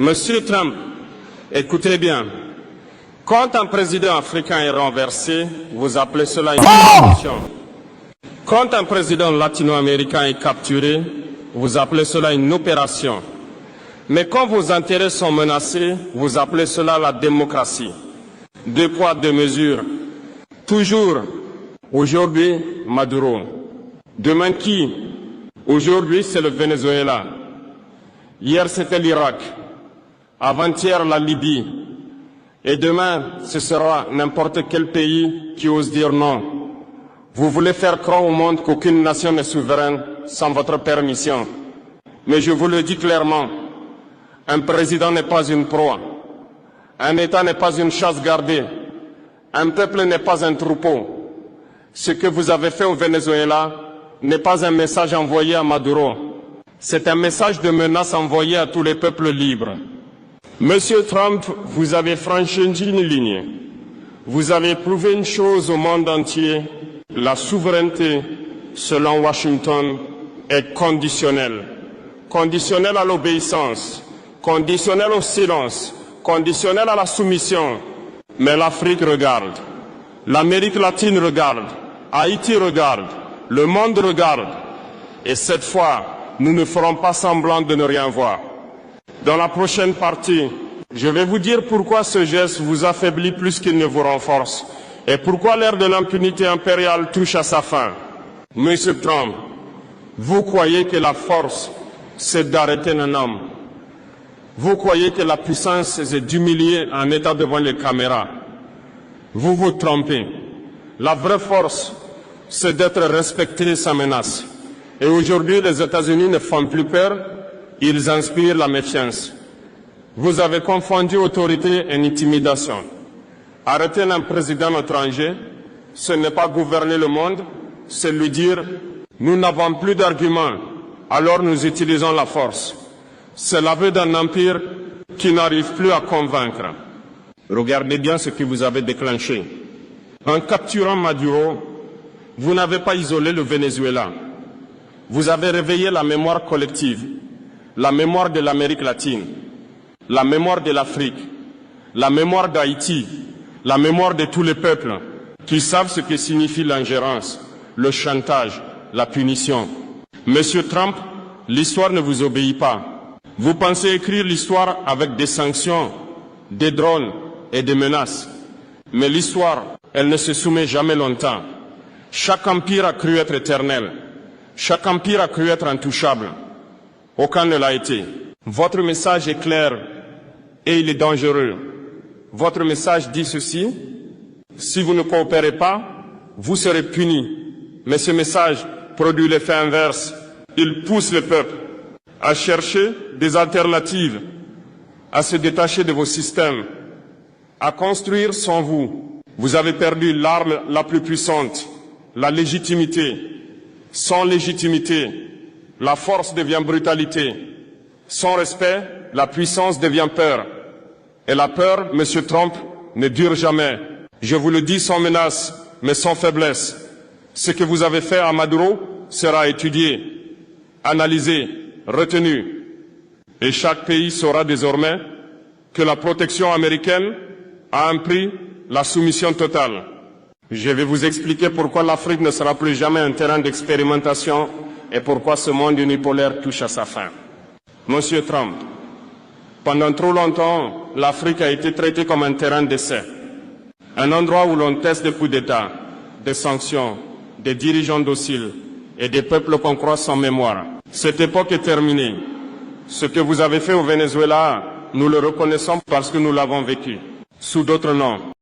Monsieur Trump, écoutez bien. Quand un président africain est renversé, vous appelez cela une révolution. Quand un président latino-américain est capturé, vous appelez cela une opération. Mais quand vos intérêts sont menacés, vous appelez cela la démocratie. Deux poids, deux mesures. Toujours, aujourd'hui, Maduro. Demain qui? Aujourd'hui, c'est le Venezuela. Hier, c'était l'Irak. Avant-hier, la Libye. Et demain, ce sera n'importe quel pays qui ose dire non. Vous voulez faire croire au monde qu'aucune nation n'est souveraine sans votre permission. Mais je vous le dis clairement, un président n'est pas une proie. Un État n'est pas une chasse gardée. Un peuple n'est pas un troupeau. Ce que vous avez fait au Venezuela n'est pas un message envoyé à Maduro. C'est un message de menace envoyé à tous les peuples libres. Monsieur Trump, vous avez franchi une ligne. Vous avez prouvé une chose au monde entier. La souveraineté, selon Washington, est conditionnelle. Conditionnelle à l'obéissance, conditionnelle au silence, conditionnelle à la soumission. Mais l'Afrique regarde, l'Amérique latine regarde, Haïti regarde, le monde regarde. Et cette fois, nous ne ferons pas semblant de ne rien voir. Dans la prochaine partie, je vais vous dire pourquoi ce geste vous affaiblit plus qu'il ne vous renforce et pourquoi l'ère de l'impunité impériale touche à sa fin. Monsieur Trump, vous croyez que la force, c'est d'arrêter un homme. Vous croyez que la puissance, c'est d'humilier un État devant les caméras. Vous vous trompez. La vraie force, c'est d'être respecté sans menace. Et aujourd'hui, les États-Unis ne font plus peur. Ils inspirent la méfiance. Vous avez confondu autorité et intimidation. Arrêter un président étranger, ce n'est pas gouverner le monde, c'est lui dire « nous n'avons plus d'arguments, alors nous utilisons la force ». C'est l'aveu d'un empire qui n'arrive plus à convaincre. Regardez bien ce que vous avez déclenché. En capturant Maduro, vous n'avez pas isolé le Venezuela. Vous avez réveillé la mémoire collective. La mémoire de l'Amérique latine, la mémoire de l'Afrique, la mémoire d'Haïti, la mémoire de tous les peuples qui savent ce que signifie l'ingérence, le chantage, la punition. Monsieur Trump, l'histoire ne vous obéit pas. Vous pensez écrire l'histoire avec des sanctions, des drones et des menaces. Mais l'histoire, elle ne se soumet jamais longtemps. Chaque empire a cru être éternel. Chaque empire a cru être intouchable. Aucun ne l'a été. Votre message est clair et il est dangereux. Votre message dit ceci: si vous ne coopérez pas, vous serez punis. Mais ce message produit l'effet inverse. Il pousse le peuple à chercher des alternatives, à se détacher de vos systèmes, à construire sans vous. Vous avez perdu l'arme la plus puissante, la légitimité. Sans légitimité, la force devient brutalité. Sans respect, la puissance devient peur. Et la peur, Monsieur Trump, ne dure jamais. Je vous le dis sans menace, mais sans faiblesse. Ce que vous avez fait à Maduro sera étudié, analysé, retenu. Et chaque pays saura désormais que la protection américaine a un prix, la soumission totale. Je vais vous expliquer pourquoi l'Afrique ne sera plus jamais un terrain d'expérimentation et pourquoi ce monde unipolaire touche à sa fin. Monsieur Trump, pendant trop longtemps, l'Afrique a été traitée comme un terrain d'essai. Un endroit où l'on teste des coups d'État, des sanctions, des dirigeants dociles et des peuples qu'on croit sans mémoire. Cette époque est terminée. Ce que vous avez fait au Venezuela, nous le reconnaissons parce que nous l'avons vécu, sous d'autres noms.